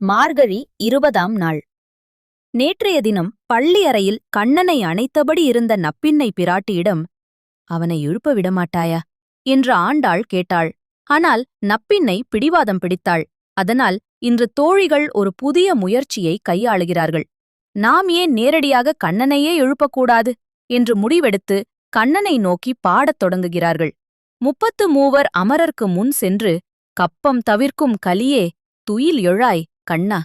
மார்கழி 20ஆம் நாள். நேற்றைய தினம் பள்ளி அறையில் கண்ணனை அணைத்தபடி இருந்த நப்பின்னை பிராட்டியிடம், "அவனை எழுப்ப விடமாட்டாயா?" என்று ஆண்டாள் கேட்டாள். ஆனால் நப்பின்னை பிடிவாதம் பிடித்தாள். அதனால் இன்று தோழிகள் ஒரு புதிய முயற்சியை கையாளுகிறார்கள். நாம் ஏன் நேரடியாக கண்ணனையே எழுப்பக்கூடாது என்று முடிவெடுத்து கண்ணனை நோக்கி பாடத் தொடங்குகிறார்கள். 33 அமரர்க்கு முன் சென்று, "கப்பம் தவிர்க்கும் கலியே, துயில் எழாய் கண்ணா."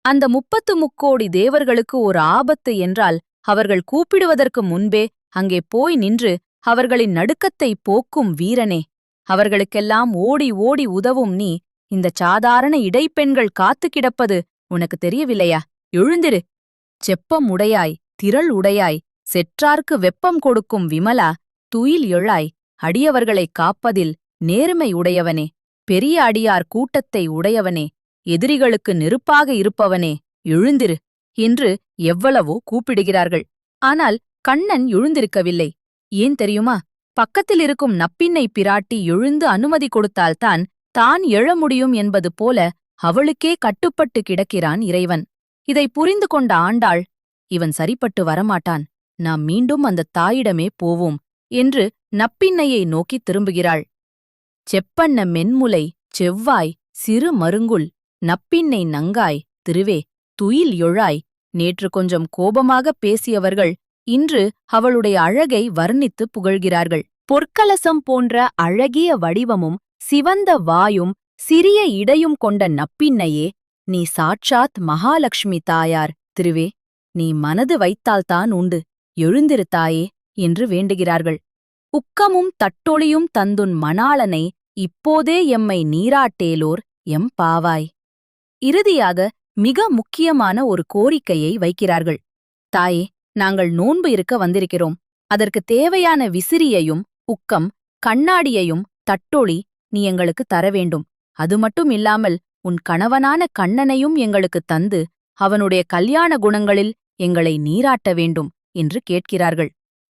அந்த 33 தேவர்களுக்கு ஒரு ஆபத்து என்றால் அவர்கள் கூப்பிடுவதற்கு முன்பே அங்கே போய் நின்று அவர்களின் நடுக்கத்தை போக்கும் வீரனே, அவர்களுக்கெல்லாம் ஓடி ஓடி உதவும் நீ, இந்தச் சாதாரண இடைப்பெண்கள் காத்து கிடப்பது உனக்கு தெரியவில்லையா? எழுந்திரு! செப்பம் உடையாய், திரள் உடையாய், செற்றார்க்கு வெப்பம் கொடுக்கும் விமலா, துயில் எழாய், அடியவர்களைக் காப்பதில் நேர்மை உடையவனே, பெரிய அடியார் கூட்டத்தை உடையவனே, எதிரிகளுக்கு நெருப்பாக இருப்பவனே, எழுந்திரு என்று எவ்வளவோ கூப்பிடுகிறார்கள். ஆனால் கண்ணன் எழுந்திருக்கவில்லை. ஏன் தெரியுமா? பக்கத்தில் இருக்கும் நப்பின்னை பிராட்டி எழுந்து அனுமதி கொடுத்தால்தான் தான் எழ முடியும் என்பது போல அவளுக்கே கட்டுப்பட்டு கிடக்கிறான் இறைவன். இதை புரிந்து கொண்ட ஆண்டாள், "இவன் சரிப்பட்டு வரமாட்டான், நாம் மீண்டும் அந்த தாயிடமே போவோம்" என்று நப்பின்னையை நோக்கித் திரும்புகிறாள். செப்பன்ன மென்முலை செவ்வாய் சிறு மருங்குல், நப்பின்னை நங்காய் திருவே, துயில் எழாய். நேற்று கொஞ்சம் கோபமாகப் பேசியவர்கள் இன்று அவளுடைய அழகை வர்ணித்து புகழ்கிறார்கள். பொற்கலசம் போன்ற அழகிய வடிவமும் சிவந்த வாயும் சிறிய இடையும் கொண்ட நப்பின்னையே, நீ சாட்சாத் மகாலட்சுமி தாயார் திருவே, நீ மனது வைத்தால்தான் உண்டு, எழுந்திரு தாயே என்று வேண்டுகிறார்கள். உக்கமும் தட்டொளியும் தந்துன் மணாளனை இப்போதே எம்மை நீராட்டேலோர் எம் பாவாய். இறுதியாக மிக முக்கியமான ஒரு கோரிக்கையை வைக்கிறார்கள். தாயே, நாங்கள் நோன்பு இருக்க வந்திருக்கிறோம். அதற்கு தேவையான விசிறியையும் உக்கம் கண்ணாடியையும் தட்டொளி நீ எங்களுக்கு தர வேண்டும். அது மட்டும் இல்லாமல் உன் கணவனான கண்ணனையும் எங்களுக்குத் தந்து அவனுடைய கல்யாண குணங்களில் எங்களை நீராட்ட வேண்டும் என்று கேட்கிறார்கள்.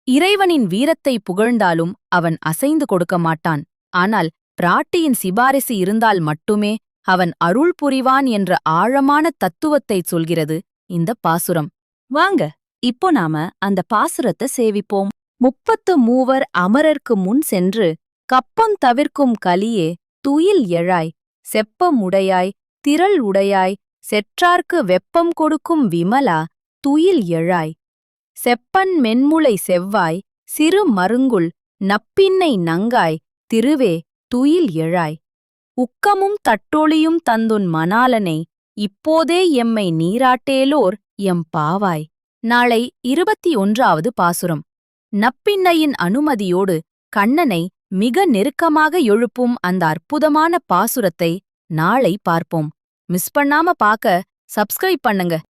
இறைவனின் வீரத்தை புகழ்ந்தாலும் அவன் அசைந்து கொடுக்க மாட்டான். ஆனால் பிராட்டியின் சிபாரிசு இருந்தால் மட்டுமே அவன் அருள் புரிவான் என்ற ஆழமான தத்துவத்தைச் சொல்கிறது இந்த பாசுரம். வாங்க, இப்போ நாம அந்த பாசுரத்தை சேவிப்போம். 33 அமரர்க்கு முன் சென்று, கப்பம் தவிர்க்கும் கலியே, துயில் எழாய், செப்பம் உடையாய், திரள் உடையாய், செற்றார்க்கு வெப்பம் கொடுக்கும் விமலா, துயில் எழாய். செப்பன் மென்முலை செவ்வாய் சிறு மருங்குல், நப்பின்னை நங்காய் திருவே, துயில் எழாய். உக்கமும் தட்டொளியும் தந்துன் மணாளனை இப்போதே எம்மை நீராட்டேலோர் எம் பாவாய். நாளை 21வது பாசுரம். நப்பின்னையின் அனுமதியோடு கண்ணனை மிக நெருக்கமாக எழுப்பும் அந்த அற்புதமான பாசுரத்தை நாளை பார்ப்போம். மிஸ் பண்ணாம பாக்க சப்ஸ்கிரைப் பண்ணுங்க.